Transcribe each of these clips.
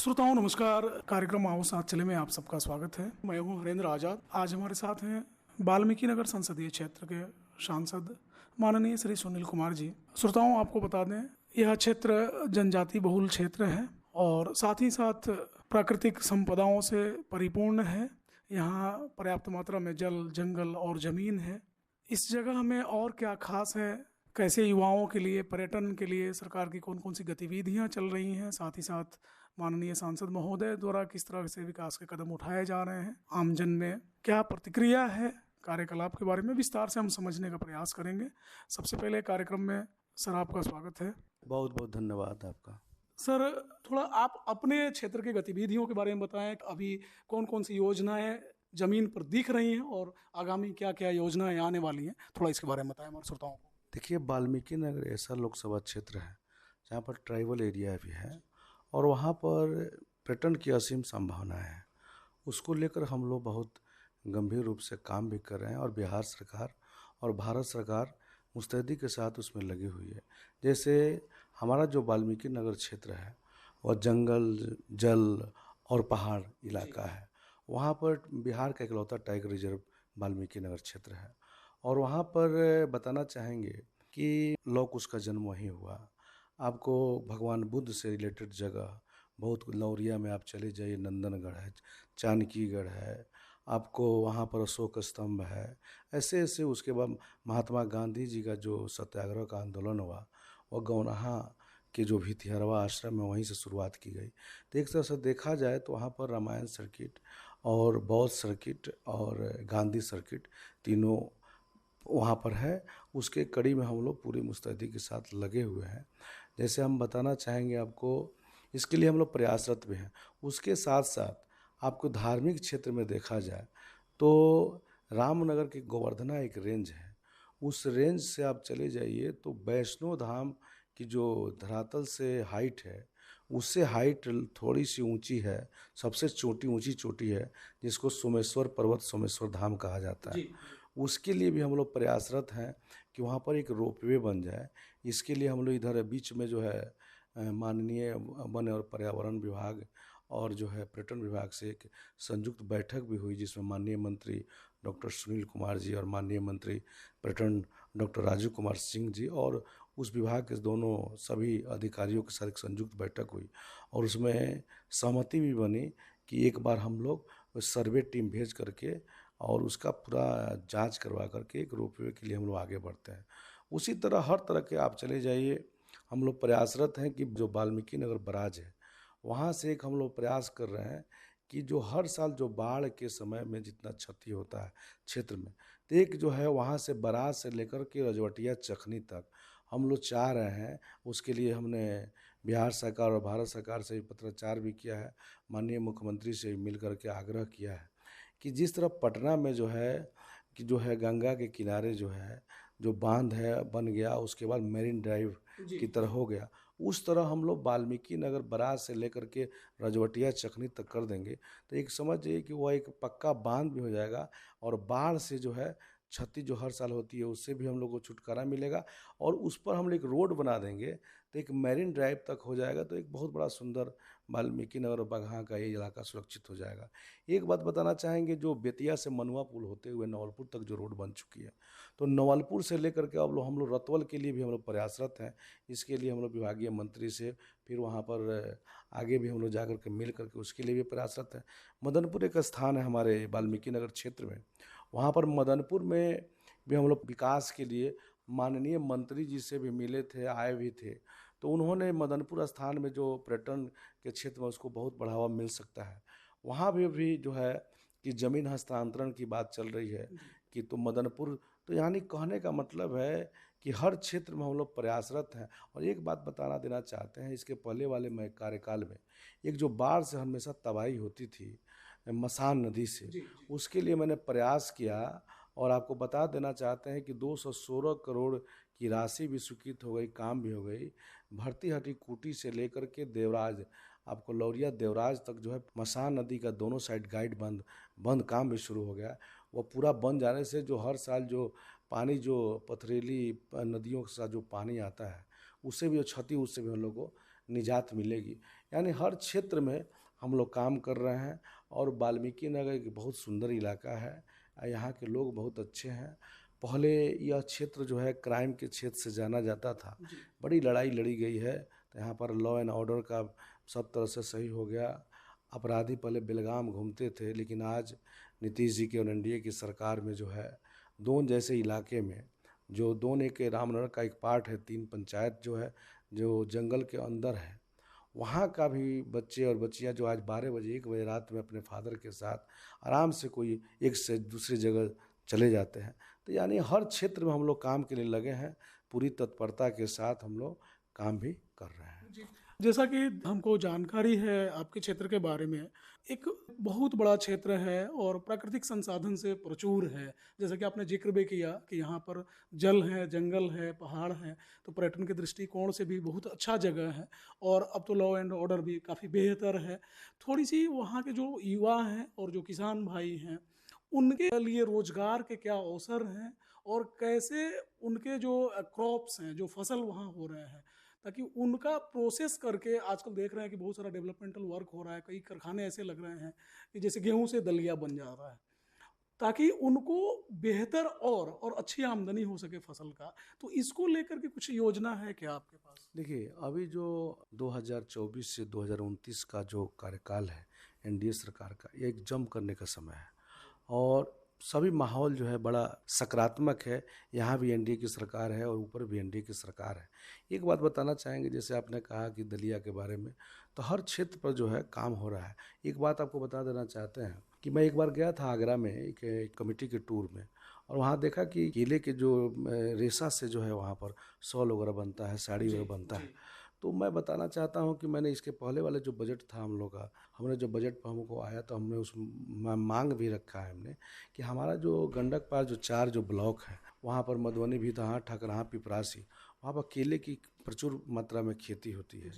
श्रोताओं नमस्कार। कार्यक्रम आओ साथ चले में आप सबका स्वागत है। मैं हूं हरेंद्र आजाद। आज हमारे साथ हैं वाल्मीकि नगर संसदीय क्षेत्र के सांसद माननीय श्री सुनील कुमार जी। श्रोताओं आपको बता दें, यह क्षेत्र जनजाति बहुल क्षेत्र है और साथ ही साथ प्राकृतिक संपदाओं से परिपूर्ण है। यहाँ पर्याप्त मात्रा में जल, जंगल और जमीन है। इस जगह में और क्या खास है, कैसे युवाओं के लिए, पर्यटन के लिए सरकार की कौन कौन सी गतिविधियां चल रही हैं, साथ ही साथ माननीय सांसद महोदय द्वारा किस तरह से विकास के कदम उठाए जा रहे हैं, आमजन में क्या प्रतिक्रिया है, कार्यकलाप के बारे में विस्तार से हम समझने का प्रयास करेंगे। सबसे पहले कार्यक्रम में सर आपका स्वागत है। बहुत बहुत धन्यवाद आपका। सर, थोड़ा आप अपने क्षेत्र की गतिविधियों के बारे में बताएं। अभी कौन कौन सी योजनाएं जमीन पर दिख रही हैं और आगामी क्या क्या योजनाएं आने वाली हैं, थोड़ा इसके बारे में बताएं हमारे श्रोताओं को। देखिए, वाल्मीकि नगर ऐसा लोकसभा क्षेत्र है जहाँ पर ट्राइबल एरिया भी है और वहाँ पर पर्यटन की असीम संभावनाएं हैं। उसको लेकर हम लोग बहुत गंभीर रूप से काम भी कर रहे हैं और बिहार सरकार और भारत सरकार मुस्तैदी के साथ उसमें लगी हुई है। जैसे हमारा जो वाल्मीकि नगर क्षेत्र है वह जंगल, जल और पहाड़ इलाका है। वहाँ पर बिहार का इकलौता टाइगर रिजर्व वाल्मीकि नगर क्षेत्र है और वहाँ पर बताना चाहेंगे कि लौह कुश का जन्म वहीं हुआ। आपको भगवान बुद्ध से रिलेटेड जगह बहुत, लौरिया में आप चले जाइए, नंदनगढ़ है, जानकीगढ़ है, आपको वहाँ पर अशोक स्तंभ है। ऐसे ऐसे उसके बाद महात्मा गांधी जी का जो सत्याग्रह का आंदोलन हुआ वह गौनाहा के जो भितिहरवा आश्रम है वहीं से शुरुआत की गई। तो एक तरह से देखा जाए तो वहाँ पर रामायण सर्किट और बौद्ध सर्किट और गांधी सर्किट तीनों वहाँ पर है। उसके कड़ी में हम लोग पूरी मुस्तैदी के साथ लगे हुए हैं। जैसे हम बताना चाहेंगे आपको, इसके लिए हम लोग प्रयासरत भी हैं। उसके साथ साथ आपको धार्मिक क्षेत्र में देखा जाए तो रामनगर की गोवर्धना एक रेंज है। उस रेंज से आप चले जाइए तो वैष्णो धाम की जो धरातल से हाइट है उससे हाइट थोड़ी सी ऊंची है। सबसे ऊंची चोटी है जिसको सोमेश्वर पर्वत, सोमेश्वर धाम कहा जाता है। उसके लिए भी हम लोग प्रयासरत हैं कि वहाँ पर एक रोपवे बन जाए। इसके लिए हम लोग इधर बीच में जो है माननीय वन और पर्यावरण विभाग और जो है पर्यटन विभाग से एक संयुक्त बैठक भी हुई, जिसमें माननीय मंत्री डॉक्टर सुनील कुमार जी और माननीय मंत्री पर्यटन डॉक्टर राजीव कुमार सिंह जी और उस विभाग के दोनों सभी अधिकारियों के साथ एक संयुक्त बैठक हुई और उसमें सहमति भी बनी कि एक बार हम लोग सर्वे टीम भेज करके और उसका पूरा जांच करवा करके एक रोपवे के लिए हम लोग आगे बढ़ते हैं। उसी तरह हर तरह के आप चले जाइए, हम लोग प्रयासरत हैं कि जो वाल्मीकि नगर बराज है वहाँ से एक हम लोग प्रयास कर रहे हैं कि जो हर साल जो बाढ़ के समय में जितना क्षति होता है क्षेत्र में, तो एक जो है वहाँ से बराज से लेकर के रजवटिया चखनी तक हम लोग चाह रहे हैं। उसके लिए हमने बिहार सरकार और भारत सरकार से भी पत्राचार भी किया है, माननीय मुख्यमंत्री से मिल करके आग्रह किया है कि जिस तरह पटना में जो है कि जो है गंगा के किनारे जो है जो बांध है बन गया, उसके बाद मेरिन ड्राइव की तरह हो गया, उस तरह हम लोग वाल्मीकि नगर बराज से लेकर के रजवटिया चखनी तक कर देंगे। तो एक समझिए कि वह एक पक्का बांध भी हो जाएगा और बाढ़ से जो है क्षति जो हर साल होती है उससे भी हम लोग को छुटकारा मिलेगा और उस पर हम लोग एक रोड बना देंगे तो एक मैरिन ड्राइव तक हो जाएगा। तो एक बहुत बड़ा सुंदर वाल्मीकि नगर बगहा का ये इलाका सुरक्षित हो जाएगा। एक बात बताना चाहेंगे, जो बेतिया से मनुआ पुल होते हुए नवलपुर तक जो रोड बन चुकी है, तो नवलपुर से लेकर के अब हम लोग रतवल के लिए भी हम लोग प्रयासरत हैं। इसके लिए हम लोग विभागीय मंत्री से फिर वहाँ पर आगे भी हम लोग जा करके मिल करके उसके लिए भी प्रयासरत हैं। मदनपुर एक स्थान है हमारे वाल्मीकि नगर क्षेत्र में, वहाँ पर मदनपुर में भी हम लोग विकास के लिए माननीय मंत्री जी से भी मिले थे, आए भी थे। तो उन्होंने मदनपुर स्थान में जो पर्यटन के क्षेत्र में उसको बहुत बढ़ावा मिल सकता है, वहाँ भी जो है कि ज़मीन हस्तांतरण की बात चल रही है कि तो मदनपुर, तो यानी कहने का मतलब है कि हर क्षेत्र में हम लोग प्रयासरत हैं। और एक बात बताना देना चाहते हैं, इसके पहले वाले मैं कार्यकाल में एक जो बाढ़ से हमेशा तबाही होती थी मसान नदी से, उसके लिए मैंने प्रयास किया और आपको बता देना चाहते हैं कि 216 करोड़ की राशि भी स्वीकृत हो गई, काम भी हो गई। भर्ती हटी कुटी से लेकर के देवराज, आपको लौरिया देवराज तक जो है मसान नदी का दोनों साइड गाइड बंद काम भी शुरू हो गया। वो पूरा बन जाने से जो हर साल जो पानी जो पथरीली नदियों के साथ जो पानी आता है उससे भी जो क्षति, उससे भी हम लोग को निजात मिलेगी। यानी हर क्षेत्र में हम लोग काम कर रहे हैं। और वाल्मीकि नगर एक बहुत सुंदर इलाका है, यहाँ के लोग बहुत अच्छे हैं। पहले यह क्षेत्र जो है क्राइम के क्षेत्र से जाना जाता था, बड़ी लड़ाई लड़ी गई है, तो यहाँ पर लॉ एंड ऑर्डर का सब तरह से सही हो गया। अपराधी पहले बेलगाम घूमते थे, लेकिन आज नीतीश जी की और एनडीए की सरकार में जो है दोन जैसे इलाके में, जो दोन एक रामनगर का एक पार्ट है, 3 पंचायत जो है जो जंगल के अंदर है, वहाँ का भी बच्चे और बच्चियाँ जो आज 12 बजे 1 बजे रात में अपने फादर के साथ आराम से कोई एक से दूसरी जगह चले जाते हैं। तो यानी हर क्षेत्र में हम लोग काम के लिए लगे हैं, पूरी तत्परता के साथ हम लोग काम भी कर रहे हैं। जी। जैसा कि हमको जानकारी है आपके क्षेत्र के बारे में, एक बहुत बड़ा क्षेत्र है और प्राकृतिक संसाधन से प्रचुर है। जैसा कि आपने जिक्र भी किया कि यहाँ पर जल है, जंगल है, पहाड़ है, तो पर्यटन के दृष्टिकोण से भी बहुत अच्छा जगह है। और अब तो लॉ एंड ऑर्डर भी काफ़ी बेहतर है। थोड़ी सी वहाँ के जो युवा हैं और जो किसान भाई हैं, उनके लिए रोजगार के क्या अवसर हैं और कैसे उनके जो क्रॉप्स हैं, जो फसल वहाँ हो रहे हैं, ताकि उनका प्रोसेस करके, आजकल देख रहे हैं कि बहुत सारा डेवलपमेंटल वर्क हो रहा है, कई कारखाने ऐसे लग रहे हैं कि जैसे गेहूं से दलिया बन जा रहा है, ताकि उनको बेहतर और अच्छी आमदनी हो सके फसल का। तो इसको लेकर के कुछ योजना है क्या आपके पास? देखिए, अभी जो 2024 से 2029 का जो कार्यकाल है एनडीए सरकार का, ये एक जंप करने का समय है और सभी माहौल जो है बड़ा सकारात्मक है। यहाँ भी एनडीए की सरकार है और ऊपर भी एनडीए की सरकार है। एक बात बताना चाहेंगे, जैसे आपने कहा कि दलिया के बारे में, तो हर क्षेत्र पर जो है काम हो रहा है। एक बात आपको बता देना चाहते हैं कि मैं एक बार गया था आगरा में एक कमेटी के टूर में, और वहाँ देखा कि केले के जो रेशा से जो है वहाँ पर शॉल वगैरह बनता है, साड़ी वगैरह बनता है। तो मैं बताना चाहता हूँ कि मैंने इसके पहले वाले जो बजट था हम लोग का, हमने जो बजट पर हमको आया तो हमने उस मांग भी रखा है हमने कि हमारा जो गंडक पार जो 4 जो ब्लॉक है, वहाँ पर मधुबनी, भितहा, ठकरहा, पिपरासी, वहाँ पर केले की प्रचुर मात्रा में खेती होती है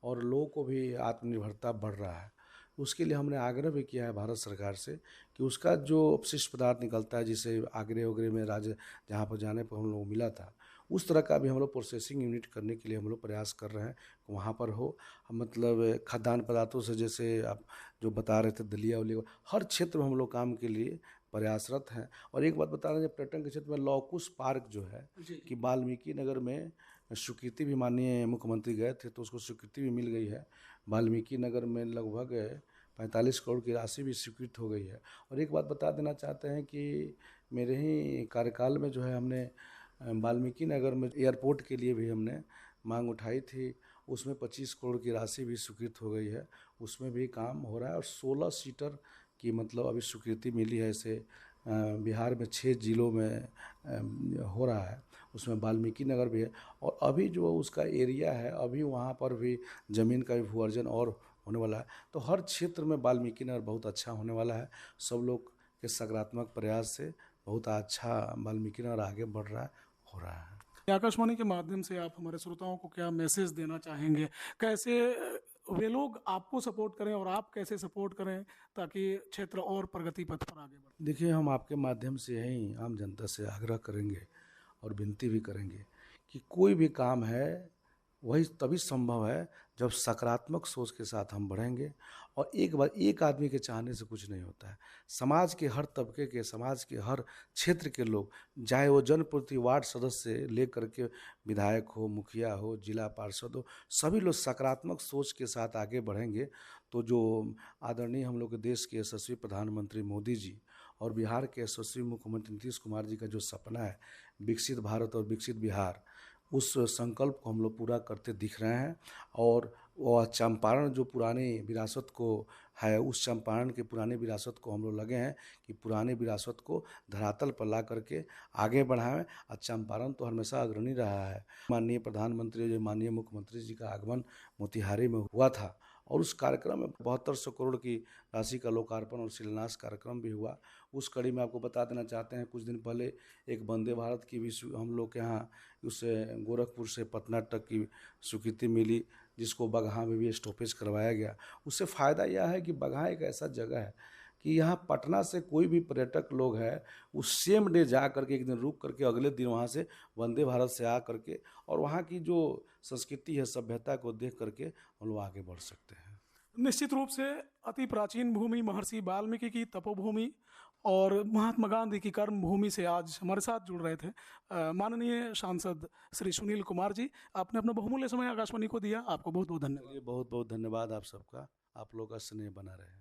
और लोगों को भी आत्मनिर्भरता बढ़ रहा है। उसके लिए हमने आग्रह भी किया है भारत सरकार से कि उसका जो अपशिष्ट पदार्थ निकलता है, जिसे आगरे वगैरह में राज्य जहाँ पर जाने पर हम लोग मिला था, उस तरह का भी हम लोग प्रोसेसिंग यूनिट करने के लिए हम लोग प्रयास कर रहे हैं, वहाँ पर हो। मतलब खाद्यान्न पदार्थों से, जैसे आप जो बता रहे थे दलिया वलिया, हर क्षेत्र में हम लोग काम के लिए प्रयासरत हैं। और एक बात बता रहे हैं, पर्यटन के क्षेत्र में लौकुश पार्क जो है कि वाल्मीकि नगर में स्वीकृति भी, माननीय मुख्यमंत्री गए थे तो उसको स्वीकृति भी मिल गई है। वाल्मीकि नगर में लगभग 45 करोड़ की राशि भी स्वीकृत हो गई है। और एक बात बता देना चाहते हैं कि मेरे ही कार्यकाल में जो है हमने वाल्मीकि नगर में एयरपोर्ट के लिए भी हमने मांग उठाई थी, उसमें 25 करोड़ की राशि भी स्वीकृत हो गई है, उसमें भी काम हो रहा है। और 16 सीटर की मतलब अभी स्वीकृति मिली है। ऐसे बिहार में 6 जिलों में हो रहा है, उसमें वाल्मीकि नगर भी है। और अभी जो उसका एरिया है, अभी वहाँ पर भी ज़मीन का भी भू अर्जन और होने वाला है। तो हर क्षेत्र में वाल्मीकि नगर बहुत अच्छा होने वाला है। सब लोग के सकारात्मक प्रयास से बहुत अच्छा वाल्मीकि नगर आगे बढ़ रहा है, हो रहा है। आकाशवाणी के माध्यम से आप हमारे श्रोताओं को क्या मैसेज देना चाहेंगे? कैसे वे लोग आपको सपोर्ट करें और आप कैसे सपोर्ट करें ताकि क्षेत्र और प्रगति पथ पर आगे बढ़े? देखिए, हम आपके माध्यम से यही आम जनता से आग्रह करेंगे और विनती भी करेंगे कि कोई भी काम है वही तभी संभव है जब सकारात्मक सोच के साथ हम बढ़ेंगे। और एक बार एक आदमी के चाहने से कुछ नहीं होता है। समाज के हर तबके के, समाज के हर क्षेत्र के लोग, चाहे वो जनप्रतिनिधि, वार्ड सदस्य से लेकर के विधायक हो, मुखिया हो, जिला पार्षद हो, सभी लोग सकारात्मक सोच के साथ आगे बढ़ेंगे तो जो आदरणीय हम लोग के देश के यशस्वी प्रधानमंत्री मोदी जी और बिहार के यशस्वी मुख्यमंत्री नीतीश कुमार जी का जो सपना है विकसित भारत और विकसित बिहार, उस संकल्प को हम लोग पूरा करते दिख रहे हैं। और वह चंपारण जो पुरानी विरासत को है, उस चंपारण के पुरानी विरासत को हम लोग लगे हैं कि पुरानी विरासत को धरातल पर ला करके आगे बढ़ाएं। और चंपारण तो हमेशा अग्रणी रहा है। माननीय प्रधानमंत्री, जो माननीय मुख्यमंत्री जी का आगमन मोतिहारी में हुआ था और उस कार्यक्रम में 7200 करोड़ की राशि का लोकार्पण और शिलान्यास कार्यक्रम भी हुआ। उस कड़ी में आपको बता देना चाहते हैं, कुछ दिन पहले एक वंदे भारत की भी हम लोग के यहाँ उससे गोरखपुर से पटना तक की स्वीकृति मिली, जिसको बगहा में भी स्टॉपेज करवाया गया। उससे फ़ायदा यह है कि बगहा एक ऐसा जगह है कि यहाँ पटना से कोई भी पर्यटक लोग है, उस सेम डे जा करके एक दिन रुक करके अगले दिन वहाँ से वंदे भारत से आ करके और वहाँ की जो संस्कृति है, सभ्यता को देख करके हम लोग आगे बढ़ सकते हैं। निश्चित रूप से अति प्राचीन भूमि महर्षि वाल्मीकि की तपोभूमि और महात्मा गांधी की कर्म भूमि से आज हमारे साथ जुड़ रहे थे माननीय सांसद श्री सुनील कुमार जी। आपने अपना बहुमूल्य समय आकाशवाणी को दिया, आपको बहुत बहुत धन्यवाद। चलिए, बहुत बहुत धन्यवाद आप सबका। आप लोग का स्नेह बना रहे।